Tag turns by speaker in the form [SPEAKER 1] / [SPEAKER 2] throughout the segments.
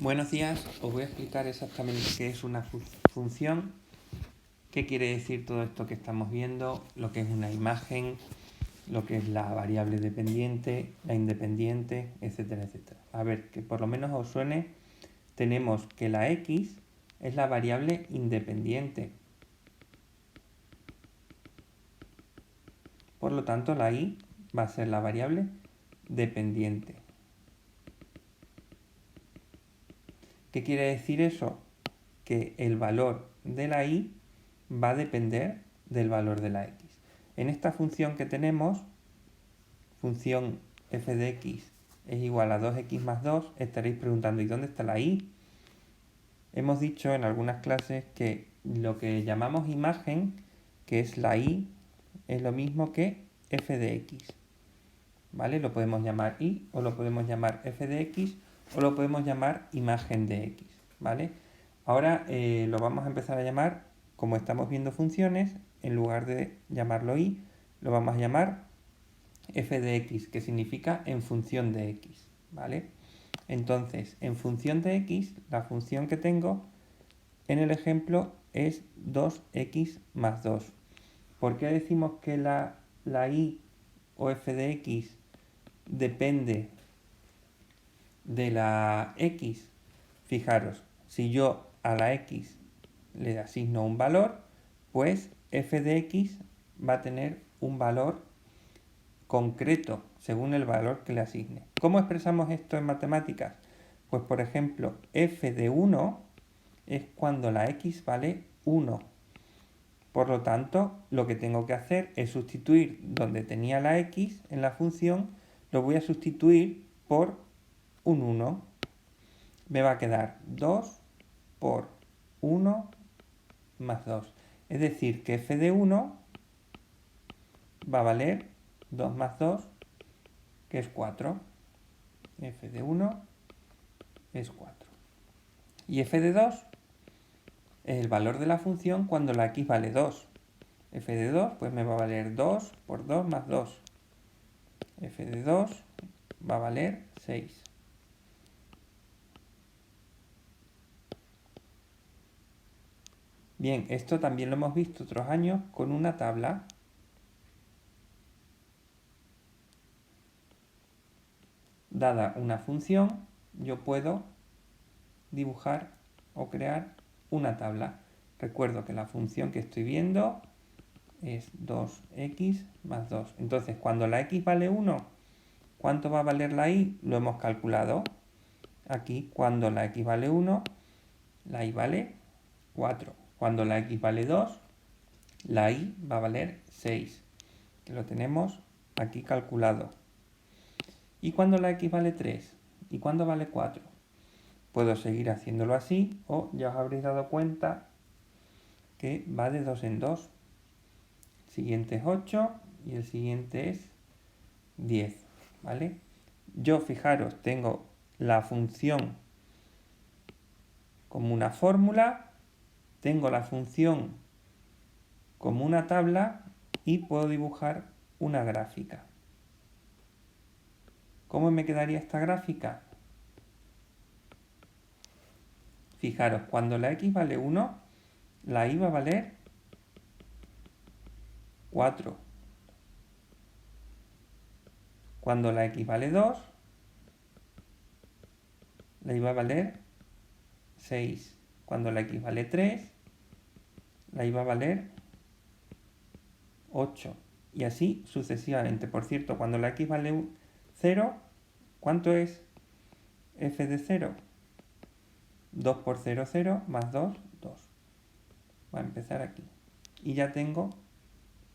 [SPEAKER 1] Buenos días, os voy a explicar exactamente qué es una función, qué quiere decir todo esto que estamos viendo, lo que es una imagen, lo que es la variable dependiente, la independiente, etcétera, etcétera. A ver, que por lo menos os suene, tenemos que la x es la variable independiente. Por lo tanto, la y va a ser la variable dependiente. ¿Qué quiere decir eso? Que el valor de la y va a depender del valor de la x. En esta función que tenemos, función f de x es igual a 2x más 2, estaréis preguntando, ¿y dónde está la y? Hemos dicho en algunas clases que lo que llamamos imagen, que es la y, es lo mismo que f de x. ¿Vale? Lo podemos llamar y, o lo podemos llamar f de x, o lo podemos llamar imagen de x. ¿Vale? Ahora lo vamos a empezar a llamar, como estamos viendo funciones, en lugar de llamarlo y, lo vamos a llamar f de x, que significa en función de x. ¿Vale? Entonces, en función de x, la función que tengo en el ejemplo es 2x más 2. ¿Por qué decimos que la y o f de x depende de la x? Fijaros, si yo a la x le asigno un valor, pues f de x va a tener un valor concreto según el valor que le asigne. ¿Cómo expresamos esto en matemáticas? Pues por ejemplo, f de 1 es cuando la x vale 1. Por lo tanto, lo que tengo que hacer es sustituir donde tenía la x en la función, lo voy a sustituir por un 1. Me va a quedar 2 por 1 más 2. Es decir, que f de 1 va a valer 2 más 2, que es 4. F de 1 es 4. Y f de 2 es el valor de la función cuando la x vale 2. F de 2 pues me va a valer 2 por 2 más 2. F de 2 va a valer 6. Bien, esto también lo hemos visto otros años con una tabla. Dada una función, yo puedo dibujar o crear una tabla. Recuerdo que la función que estoy viendo es 2x más 2. Entonces, cuando la x vale 1, ¿cuánto va a valer la y? Lo hemos calculado. Aquí, cuando la x vale 1, la y vale 4. Cuando la x vale 2, la y va a valer 6. Que lo tenemos aquí calculado. ¿Y cuando la x vale 3? ¿Y cuándo vale 4? Puedo seguir haciéndolo así, o ya os habréis dado cuenta que va de 2 en 2. El siguiente es 8 y el siguiente es 10. ¿Vale? Yo, fijaros, tengo la función como una fórmula, tengo la función como una tabla y puedo dibujar una gráfica. ¿Cómo me quedaría esta gráfica? Fijaros, cuando la x vale 1, la y va a valer 4. Cuando la x vale 2, la y va a valer 6. Cuando la x vale 3, la y va a valer 8. Y así sucesivamente. Por cierto, cuando la x vale 0, ¿cuánto es f de 0? 2 por 0, 0, más 2, 2. Voy a empezar aquí. Y ya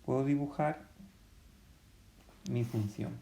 [SPEAKER 1] puedo dibujar mi función.